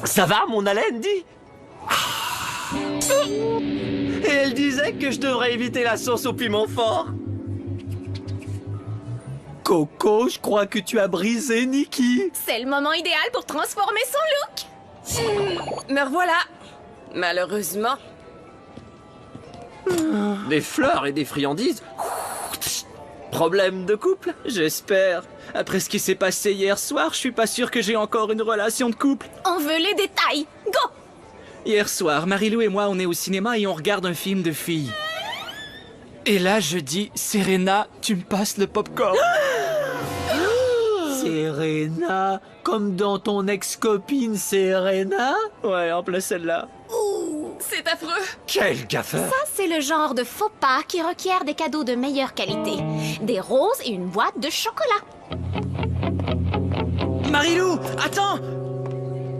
Ça va, mon haleine, dis? Et elle disait que je devrais éviter la sauce au piment fort. Coco, je crois que tu as brisé Nikki. C'est le moment idéal pour transformer son look. Me revoilà. Malheureusement. Des fleurs et des friandises? Problème de couple, j'espère. Après ce qui s'est passé hier soir, je suis pas sûr que j'ai encore une relation de couple. On veut les détails. Go! Hier soir, Marilou et moi, on est au cinéma et on regarde un film de filles. Et là, je dis, Serena, tu me passes le popcorn. Serena, comme dans ton ex-copine Serena? Ouais, en plein celle-là. C'est affreux. Quel gaffeur! Ça, c'est le genre de faux pas qui requiert des cadeaux de meilleure qualité. Des roses et une boîte de chocolat. Marilou, attends!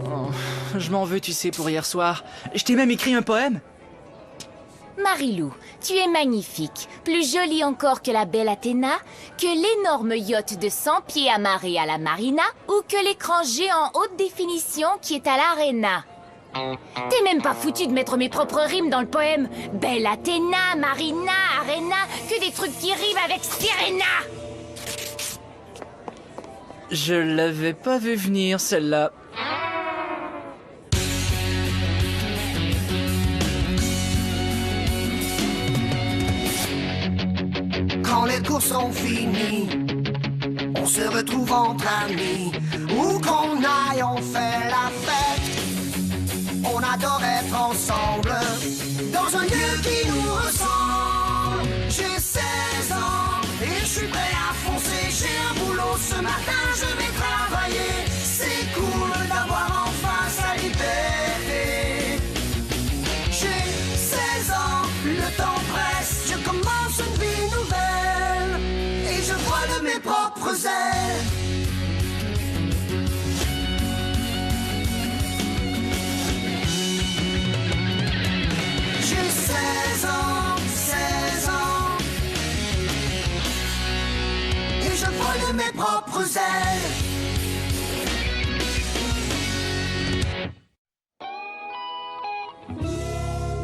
Oh, je m'en veux, tu sais, pour hier soir. Je t'ai même écrit un poème. Marilou, tu es magnifique, plus jolie encore que la belle Athéna, que l'énorme yacht de 100 pieds amarré à la marina ou que l'écran géant haute définition qui est à l'arena. T'es même pas foutu de mettre mes propres rimes dans le poème. Belle Athéna, marina, arena, que des trucs qui riment avec Sirena. Je l'avais pas vu venir, celle-là. Quand les cours sont finis, on se retrouve entre amis. Où qu'on aille, on fait la fête. On adore être ensemble, dans un lieu qui nous ressemble. J'ai 16 ans et je suis prêt à foncer. J'ai un boulot ce matin, je vais travailler. C'est cool d'avoir enfin sa liberté. J'ai 16 ans, le temps presse. Je commence une vie nouvelle et je vole de mes propres ailes. J'ai 16 ans, 16 ans. Et je vole de mes propres ailes.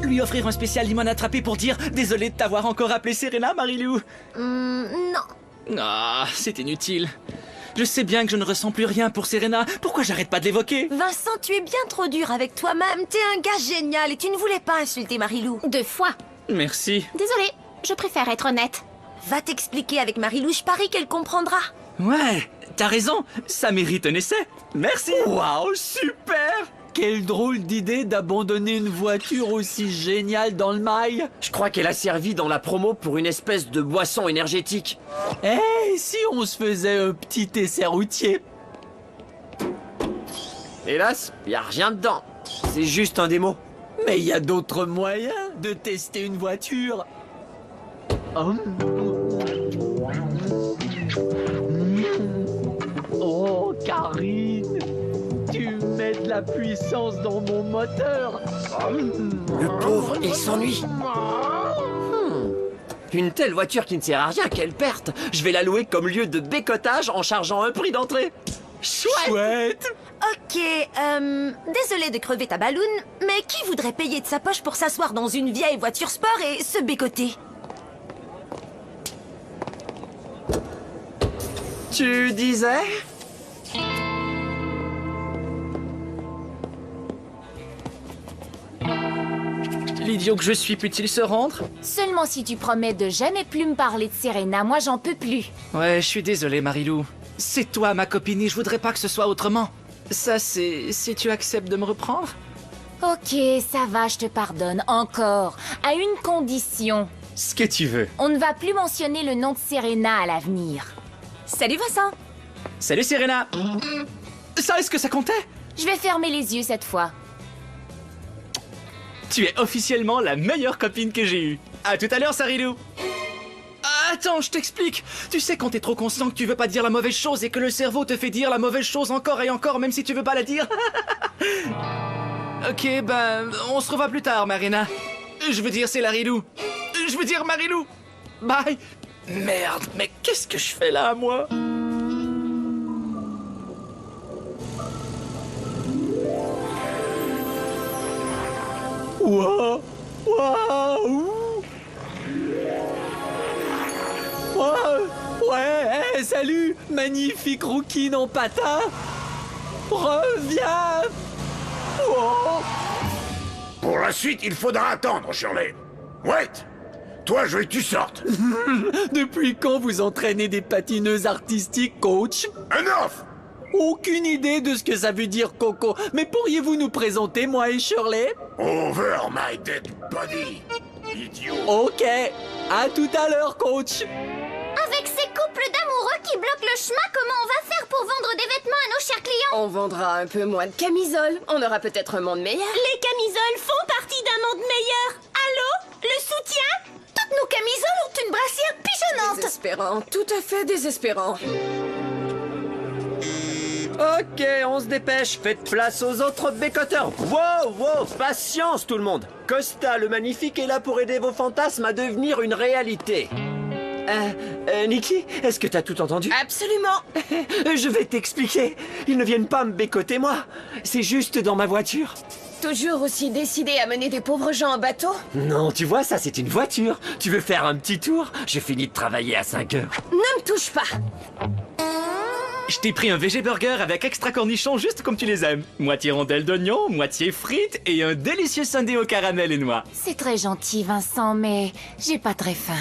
Lui offrir un spécial limon attrapé pour dire « Désolé de t'avoir encore appelé Serena, Marilou ». Non. Ah, c'est inutile. Je sais bien que je ne ressens plus rien pour Serena. Pourquoi j'arrête pas de l'évoquer? Vincent, tu es bien trop dur avec toi-même. T'es un gars génial et tu ne voulais pas insulter Marilou. 2 fois. Merci. Désolée, je préfère être honnête. Va t'expliquer avec Marilou, je parie qu'elle comprendra. Ouais, t'as raison. Ça mérite un essai. Merci. Waouh, super! Quelle drôle d'idée d'abandonner une voiture aussi géniale dans le mail. Je crois qu'elle a servi dans la promo pour une espèce de boisson énergétique. Eh, si on se faisait un petit essai routier? Hélas, y a rien dedans. C'est juste un démo. Mais il y a d'autres moyens de tester une voiture. Oh, Karine, tu mets de la puissance dans mon moteur. Le pauvre, il s'ennuie. Une telle voiture qui ne sert à rien, quelle perte. Je vais la louer comme lieu de bécotage en chargeant un prix d'entrée. Chouette. Ok, désolé de crever ta balloune, mais qui voudrait payer de sa poche pour s'asseoir dans une vieille voiture sport et se bécoter? Tu disais? L'idiot que je suis peut-il se rendre? Seulement si tu promets de jamais plus me parler de Serena, moi j'en peux plus. Ouais, je suis désolé, Marilou. C'est toi, ma copine, et je voudrais pas que ce soit autrement. Ça, c'est si tu acceptes de me reprendre? Ok, ça va, je te pardonne. Encore. À une condition. Ce que tu veux. On ne va plus mentionner le nom de Serena à l'avenir. Salut Vincent. Salut, Serena. Ça, est-ce que ça comptait? Je vais fermer les yeux cette fois. Tu es officiellement la meilleure copine que j'ai eue. À tout à l'heure, Sarilou. Attends, je t'explique. Tu sais quand t'es trop conscient que tu veux pas dire la mauvaise chose et que le cerveau te fait dire la mauvaise chose encore et encore même si tu veux pas la dire. Ok, ben, on se revoit plus tard, Marina. Je veux dire, c'est Larilou. Je veux dire, Marilou. Bye. Merde, mais qu'est-ce que je fais là, moi? Ouais, hey, salut, magnifique rouquine en patin. Reviens. Oh. Pour la suite, il faudra attendre, Shirley. Wait! Toi, je veux que tu sortes. Depuis quand vous entraînez des patineuses artistiques, coach? Enough! Aucune idée de ce que ça veut dire, Coco. Mais pourriez-vous nous présenter, moi et Shirley? Over my dead body, idiot. Ok, à tout à l'heure, coach. Avec ces couples d'amoureux qui bloquent le chemin, comment on va faire pour vendre des vêtements à nos chers clients? On vendra un peu moins de camisoles. On aura peut-être un monde meilleur. Les camisoles font partie d'un monde meilleur. Allô? Le soutien? Toutes nos camisoles ont une brassière pigeonnante. Désespérant, tout à fait désespérant. Ok, on se dépêche. Faites place aux autres bécoteurs. Wow, patience tout le monde. Costa le Magnifique est là pour aider vos fantasmes à devenir une réalité. Nikki, est-ce que t'as tout entendu? Absolument. Je vais t'expliquer. Ils ne viennent pas me bécoter moi. C'est juste dans ma voiture. Toujours aussi décidé à mener des pauvres gens en bateau? Non, tu vois, ça c'est une voiture. Tu veux faire un petit tour? J'ai fini de travailler à 5 heures. Ne me touche pas. Je t'ai pris un VG burger avec extra cornichons juste comme tu les aimes. Moitié rondelle d'oignon, moitié frites et un délicieux sundae au caramel et noix. C'est très gentil, Vincent, mais j'ai pas très faim.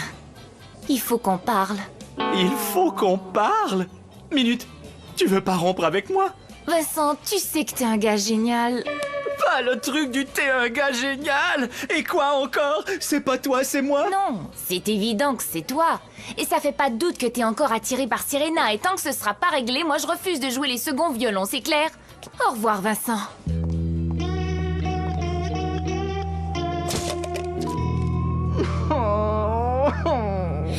Il faut qu'on parle. Il faut qu'on parle. Minute, tu veux pas rompre avec moi? Vincent, tu sais que t'es un gars génial. Pas le truc du thé, un gars génial. Et quoi encore? C'est pas toi, c'est moi? Non, c'est évident que c'est toi. Et ça fait pas de doute que t'es encore attiré par Serena. Et tant que ce sera pas réglé, moi je refuse de jouer les seconds violons, c'est clair? Au revoir, Vincent.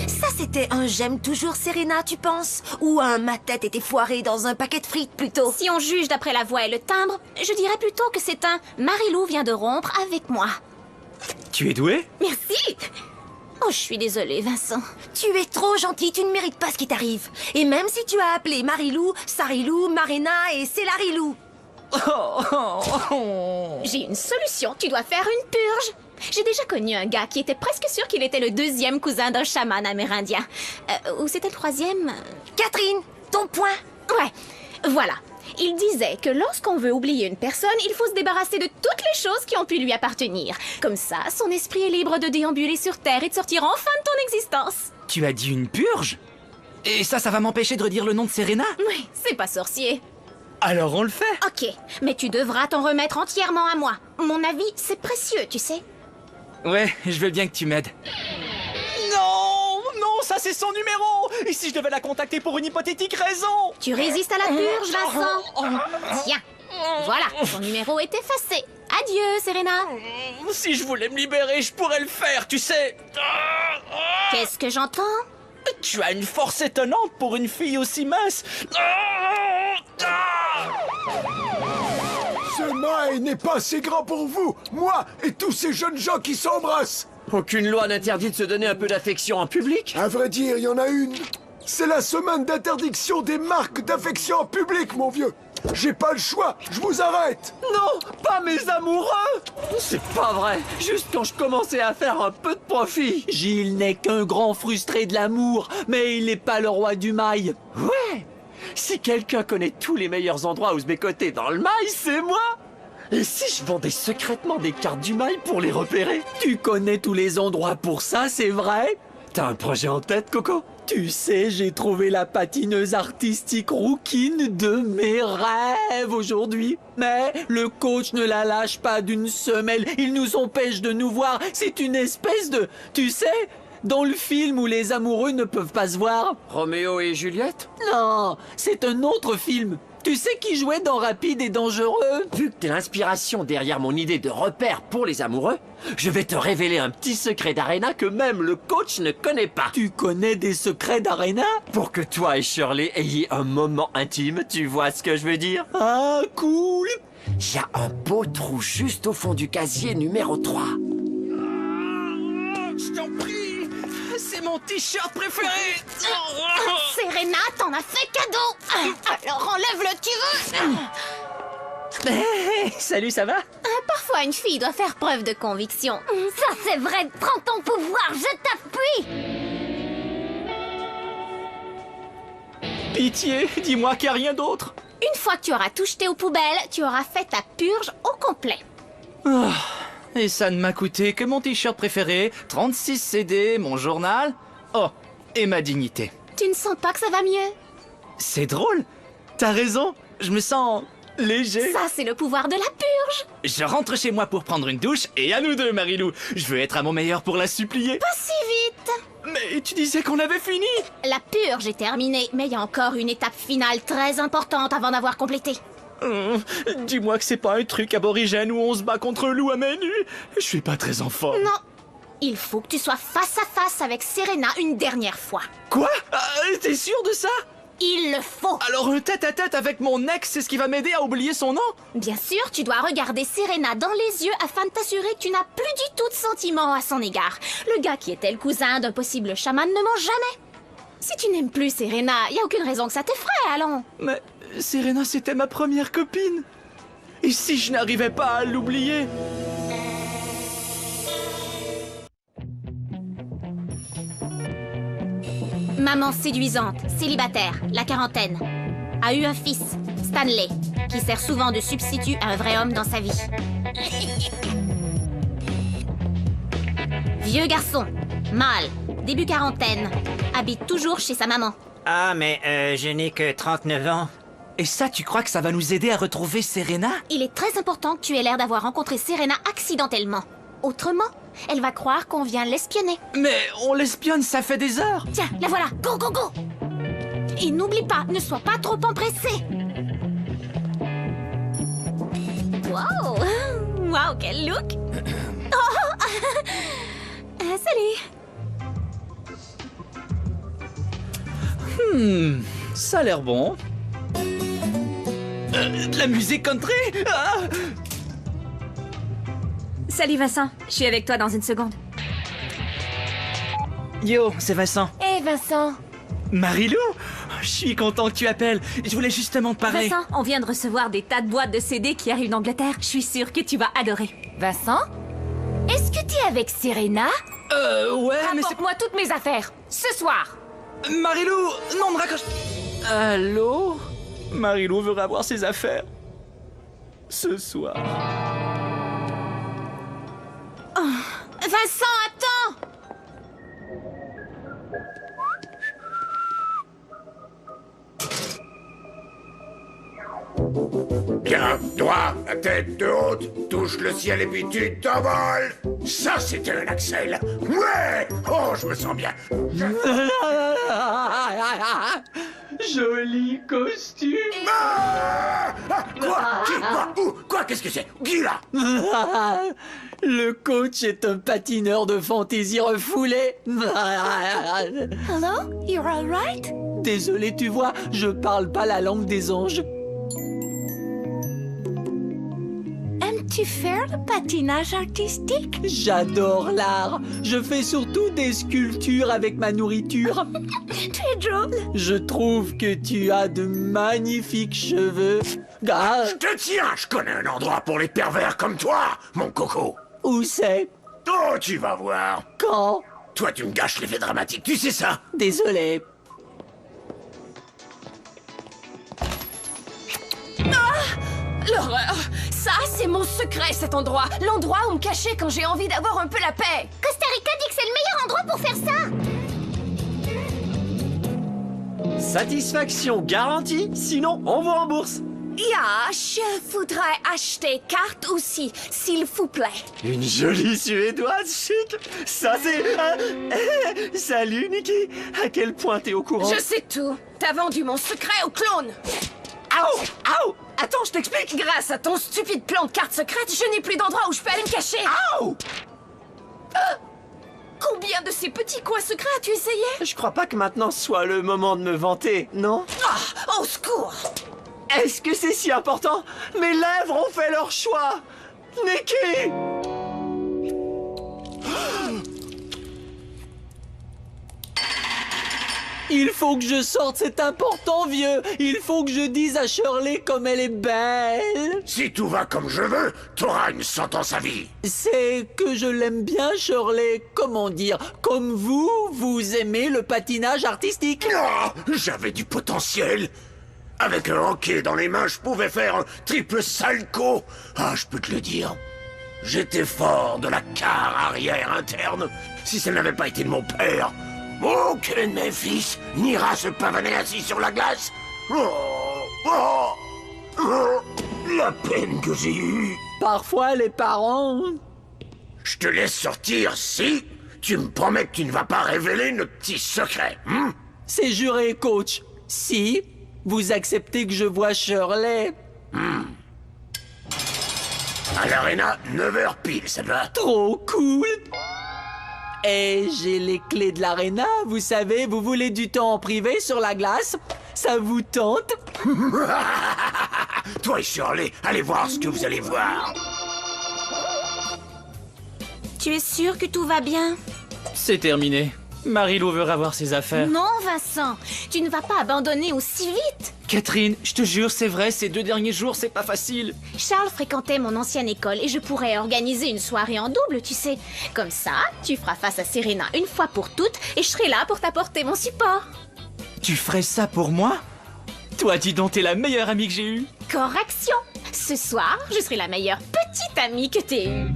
Ça, c'était un j'aime toujours Serena, tu penses? Ou un ma tête était foirée dans un paquet de frites, plutôt? Si on juge d'après la voix et le timbre, je dirais plutôt que c'est un Marilou vient de rompre avec moi. Tu es doué? Merci. Oh, je suis désolée, Vincent. Tu es trop gentil, tu ne mérites pas ce qui t'arrive. Et même si tu as appelé Marilou, Sarilou, Marina et Célarilou. J'ai une solution, tu dois faire une purge. J'ai déjà connu un gars qui était presque sûr qu'il était le deuxième cousin d'un chaman amérindien. Ou c'était le troisième? Catherine, ton point. Ouais, voilà. Il disait que lorsqu'on veut oublier une personne, il faut se débarrasser de toutes les choses qui ont pu lui appartenir. Comme ça, son esprit est libre de déambuler sur Terre et de sortir enfin de ton existence. Tu as dit une purge? Et ça va m'empêcher de redire le nom de Serena? Oui, c'est pas sorcier. Alors on le fait. Ok, mais tu devras t'en remettre entièrement à moi. Mon avis, c'est précieux, tu sais. Ouais, je veux bien que tu m'aides. Non, ça c'est son numéro. Et si je devais la contacter pour une hypothétique raison? Tu résistes à la purge, Vincent. Tiens, voilà, ton numéro est effacé. Adieu, Serena. Si je voulais me libérer, je pourrais le faire, tu sais. Qu'est-ce que j'entends? Tu as une force étonnante pour une fille aussi mince. Ce mail n'est pas assez grand pour vous, moi et tous ces jeunes gens qui s'embrassent. Aucune loi n'interdit de se donner un peu d'affection en public. À vrai dire, il y en a une. C'est la semaine d'interdiction des marques d'affection en public, mon vieux. J'ai pas le choix, je vous arrête. Non, pas mes amoureux. C'est pas vrai. Juste quand je commençais à faire un peu de profit. Gilles n'est qu'un grand frustré de l'amour, mais il n'est pas le roi du mail. Ouais. Si quelqu'un connaît tous les meilleurs endroits où se bécoter dans le mail, c'est moi. Et si je vendais secrètement des cartes du mail pour les repérer? Tu connais tous les endroits pour ça, c'est vrai? T'as un projet en tête, Coco? Tu sais, j'ai trouvé la patineuse artistique rouquine de mes rêves aujourd'hui. Mais le coach ne la lâche pas d'une semelle. Il nous empêche de nous voir. C'est une espèce de... Tu sais, dans le film où les amoureux ne peuvent pas se voir. Roméo et Juliette? Non, c'est un autre film. Tu sais qui jouait dans Rapide et Dangereux? Vu que t'es l'inspiration derrière mon idée de repère pour les amoureux, je vais te révéler un petit secret d'Arena que même le coach ne connaît pas. Tu connais des secrets d'Arena? Pour que toi et Shirley ayez un moment intime, tu vois ce que je veux dire? Ah, cool! Il y a un beau trou juste au fond du casier numéro 3. Je t'en prie, c'est mon t-shirt préféré. Serena t'en a fait cadeau. Alors enlève-le, tu veux? Hey, salut, ça va? Parfois, une fille doit faire preuve de conviction. Ça, c'est vrai, prends ton pouvoir, je t'appuie. Pitié, dis-moi qu'il n'y a rien d'autre. Une fois que tu auras tout jeté aux poubelles, tu auras fait ta purge au complet. Et ça ne m'a coûté que mon t-shirt préféré, 36 CD, mon journal, oh, et ma dignité. Tu ne sens pas que ça va mieux? C'est drôle, t'as raison, je me sens léger. Ça, c'est le pouvoir de la purge. Je rentre chez moi pour prendre une douche, et à nous deux, Marilou. Je veux être à mon meilleur pour la supplier. Pas si vite. Mais tu disais qu'on avait fini. La purge est terminée, mais il y a encore une étape finale très importante avant d'avoir complété. Dis-moi que c'est pas un truc aborigène où on se bat contre un loup à main nue. Je suis pas très en forme. Non. Il faut que tu sois face à face avec Serena une dernière fois. Quoi? T'es sûr de ça? Il le faut. Alors un tête-à-tête avec mon ex, c'est ce qui va m'aider à oublier son nom? Bien sûr, tu dois regarder Serena dans les yeux afin de t'assurer que tu n'as plus du tout de sentiments à son égard. Le gars qui était le cousin d'un possible chaman ne ment jamais. Si tu n'aimes plus Serena, y a aucune raison que ça t'effraie, allons. Mais Serena, c'était ma première copine. Et si je n'arrivais pas à l'oublier? Maman séduisante, célibataire, la quarantaine, a eu un fils, Stanley, qui sert souvent de substitut à un vrai homme dans sa vie. Vieux garçon, mâle, début quarantaine, habite toujours chez sa maman. Ah, mais je n'ai que 39 ans. Et ça, tu crois que ça va nous aider à retrouver Serena? Il est très important que tu aies l'air d'avoir rencontré Serena accidentellement. Autrement, elle va croire qu'on vient l'espionner. Mais on l'espionne, ça fait des heures. Tiens, la voilà, go, go, go! Et n'oublie pas, ne sois pas trop empressé. Wow! Wow, quel look! Oh! Salut! Ça a l'air bon. De la musique country? Ah! Salut Vincent, je suis avec toi dans une seconde. Yo, c'est Vincent. Hé Vincent, Marilou? Je suis content que tu appelles. Je voulais justement te parler. Vincent, on vient de recevoir des tas de boîtes de CD qui arrivent d'Angleterre. Je suis sûre que tu vas adorer. Vincent, est-ce que t'es avec Serena? Ouais, mais c'est... Rapporte-moi toutes mes affaires, ce soir. Marilou! Non, me raccroche... Allô? Marilou veut revoir ses affaires. Ce soir. Vincent, attends! Bien, droit, la tête de haute, touche le ciel et puis tu t'envoles. Ça, c'était un Axel. Ouais! Oh, je me sens bien. Joli costume. Quoi? Qui? Quoi? Où? Quoi? Qu'est-ce que c'est? Qui, là? Le coach est un patineur de fantaisie refoulé. Hello? You're all right? Désolé, tu vois, je parle pas la langue des anges. Aimes-tu faire le patinage artistique? J'adore l'art. Je fais surtout des sculptures avec ma nourriture. Tu es drôle. Je trouve que tu as de magnifiques cheveux. Ah, Je te tiens, je connais un endroit pour les pervers comme toi, mon coco. où c'est? Oh, tu vas voir. Quand? Toi, tu me gâches l'effet dramatique, tu sais ça? Désolé. L'horreur! Ça, c'est mon secret, cet endroit. L'endroit où me cacher quand j'ai envie d'avoir un peu la paix. Costa Rica dit que c'est le meilleur endroit pour faire ça. Satisfaction garantie, sinon on va en bourse. Ya, je voudrais acheter carte aussi, s'il vous plaît. Une jolie Suédoise chic. Ça c'est... Salut Nikki. À quel point t'es au courant? Je sais tout. T'as vendu mon secret au clone. Aouh! Aouh! Attends, je t'explique. Grâce à ton stupide plan de carte secrète, je n'ai plus d'endroit où je peux aller me cacher. Aouh! Combien de ces petits coins secrets as-tu essayé? Je crois pas que maintenant soit le moment de me vanter, non? Ah, au secours! Est-ce que c'est si important? Mes lèvres ont fait leur choix! Nikki! Il faut que je sorte, c'est important, vieux. Il faut que je dise à Shirley comme elle est belle. Si tout va comme je veux, t'auras une sentence à vie. C'est que je l'aime bien, Shirley. Comment dire? Comme vous aimez le patinage artistique. Oh, j'avais du potentiel. Avec un hockey dans les mains, je pouvais faire un triple salto. Ah, je peux te le dire. J'étais fort de la quart arrière interne. Si ça n'avait pas été de mon père, aucun de mes fils n'ira se pavaner assis sur la glace. La peine que j'ai eue. Parfois, les parents... Je te laisse sortir si tu me promets que tu ne vas pas révéler notre petit secret. C'est juré, coach. Si vous acceptez que je vois Shirley. À l'aréna, 9h pile, ça va? Trop cool. Et j'ai les clés de l'aréna, vous savez, vous voulez du temps en privé sur la glace? Ça vous tente? Toi et Shirley, allez voir ce que vous allez voir. Tu es sûr que tout va bien? C'est terminé. Marie-Lou veut revoir ses affaires. Non, Vincent, tu ne vas pas abandonner aussi vite. Catherine, je te jure, c'est vrai, ces 2 derniers jours, c'est pas facile. Charles fréquentait mon ancienne école et je pourrais organiser une soirée en double, tu sais. Comme ça, tu feras face à Serena une fois pour toutes et je serai là pour t'apporter mon support. Tu ferais ça pour moi? Toi, dis donc, t'es la meilleure amie que j'ai eue. Correction. Ce soir, je serai la meilleure petite amie que t'aies eue.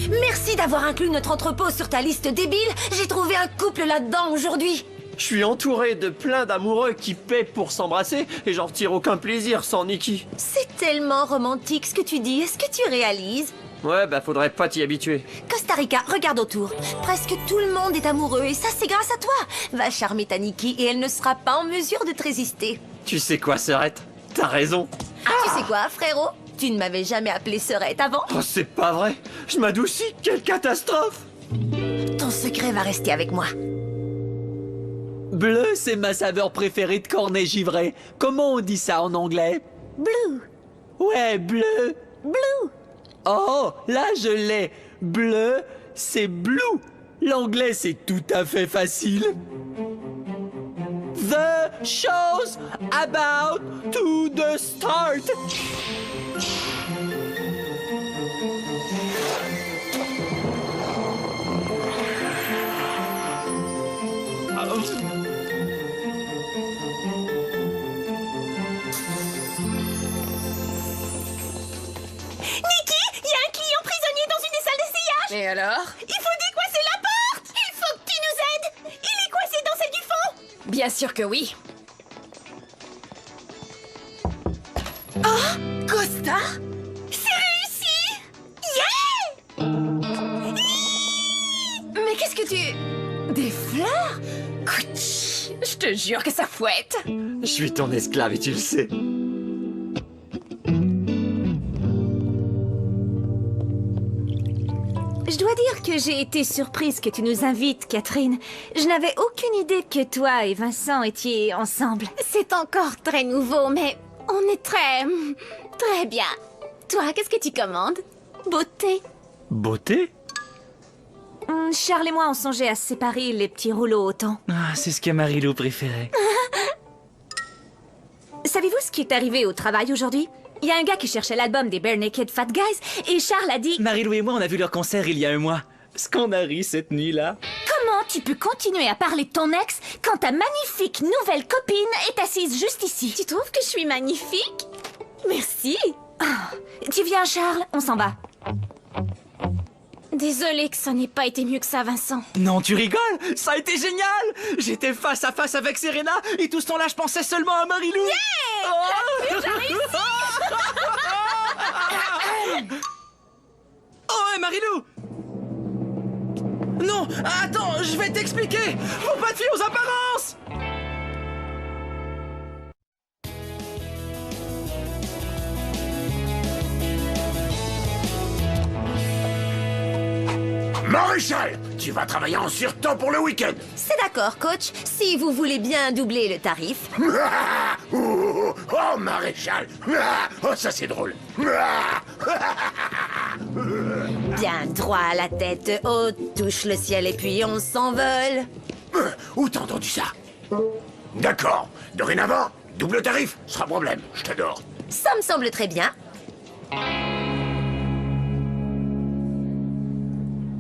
Merci d'avoir inclus notre entrepôt sur ta liste débile. J'ai trouvé un couple là-dedans aujourd'hui. Je suis entouré de plein d'amoureux qui paient pour s'embrasser et j'en retire aucun plaisir sans Nikki. C'est tellement romantique ce que tu dis. Est-ce que tu réalises? Ouais, bah faudrait pas t'y habituer. Costa Rica, regarde autour. Presque tout le monde est amoureux et ça c'est grâce à toi. Va charmer ta Nikki et elle ne sera pas en mesure de te résister. Tu sais quoi, Sœurette? T'as raison. Tu sais quoi, frérot? Tu ne m'avais jamais appelé Sœurette avant. Oh, c'est pas vrai. Je m'adoucis. Quelle catastrophe. Ton secret va rester avec moi. Bleu, c'est ma saveur préférée de cornet givré. Comment on dit ça en anglais? Blue. Ouais, bleu. Blue. Oh, là je l'ai. Bleu, c'est blue. L'anglais, c'est tout à fait facile. The show's about to the start. Et alors? Il faut décoincer la porte! Il faut que tu nous aides! Il est coincé dans celle du fond! Bien sûr que oui. Oh, Costa? C'est réussi! Yeah! Mais qu'est-ce que tu... Des fleurs? Couch, je te jure que ça fouette. Je suis ton esclave et tu le sais. Je dois dire que j'ai été surprise que tu nous invites, Catherine. Je n'avais aucune idée que toi et Vincent étiez ensemble. C'est encore très nouveau, mais on est très bien. Toi, qu'est-ce que tu commandes? Beauté? Beauté? Charles et moi, on songeait à se séparer les petits rouleaux au temps. Ah, c'est ce que Marie-Lou préférait. Savez-vous ce qui est arrivé au travail aujourd'hui? Il y a un gars qui cherchait l'album des Bare Naked Fat Guys et Charles a dit... Marie-Lou et moi, on a vu leur concert il y a un mois. Ce qu'on a ri cette nuit-là. Comment tu peux continuer à parler de ton ex quand ta magnifique nouvelle copine est assise juste ici? Tu trouves que je suis magnifique? Merci. Tu viens, Charles? On s'en va. Désolée que ça n'ait pas été mieux que ça, Vincent. Non, tu rigoles? Ça a été génial! J'étais face à face avec Serena et tout ce temps-là, je pensais seulement à Marie-Lou. Yeah! J'arrive! Oh, ouais, Marie-Lou! Non, attends, je vais t'expliquer! Faut pas te fier aux apparences! Maréchal, tu vas travailler en surtemps pour le week-end. C'est d'accord, coach. Si vous voulez bien doubler le tarif. Oh, Maréchal. Oh, ça c'est drôle. Bien droit à la tête haute, touche le ciel et puis on s'envole. Où t'as entendu ça? D'accord. Dorénavant, double tarif, sera problème. Je t'adore. Ça me semble très bien.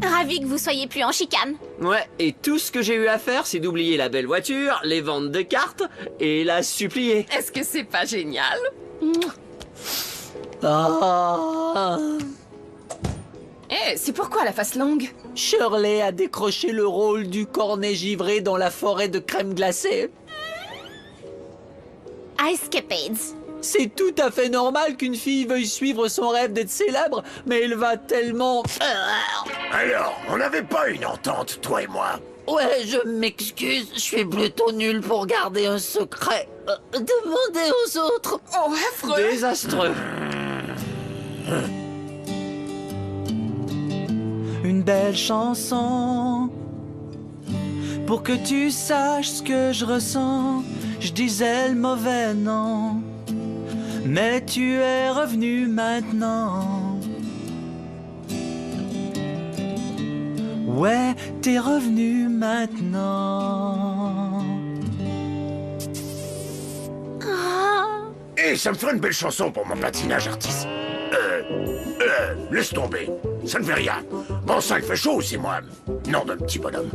Ravi que vous soyez plus en chicane. Ouais, et tout ce que j'ai eu à faire, c'est d'oublier la belle voiture, les ventes de cartes et la supplier. Est-ce que c'est pas génial? Ah. Eh, c'est pourquoi la face longue? Shirley a décroché le rôle du cornet givré dans la forêt de crème glacée. Icecapades. C'est tout à fait normal qu'une fille veuille suivre son rêve d'être célèbre, mais elle va tellement... Alors, on n'avait pas une entente, toi et moi? Ouais, je m'excuse, je suis plutôt nul pour garder un secret. Demandez aux autres. Oh, affreux! Désastreux. Une belle chanson pour que tu saches ce que je ressens. Je disais le mauvais nom, mais tu es revenu maintenant. Ouais, t'es revenu maintenant. Et ça me ferait une belle chanson pour mon patinage artiste. Laisse tomber. Ça ne fait rien. Bon sang, il fait chaud aussi, moi. Nom d'un petit bonhomme.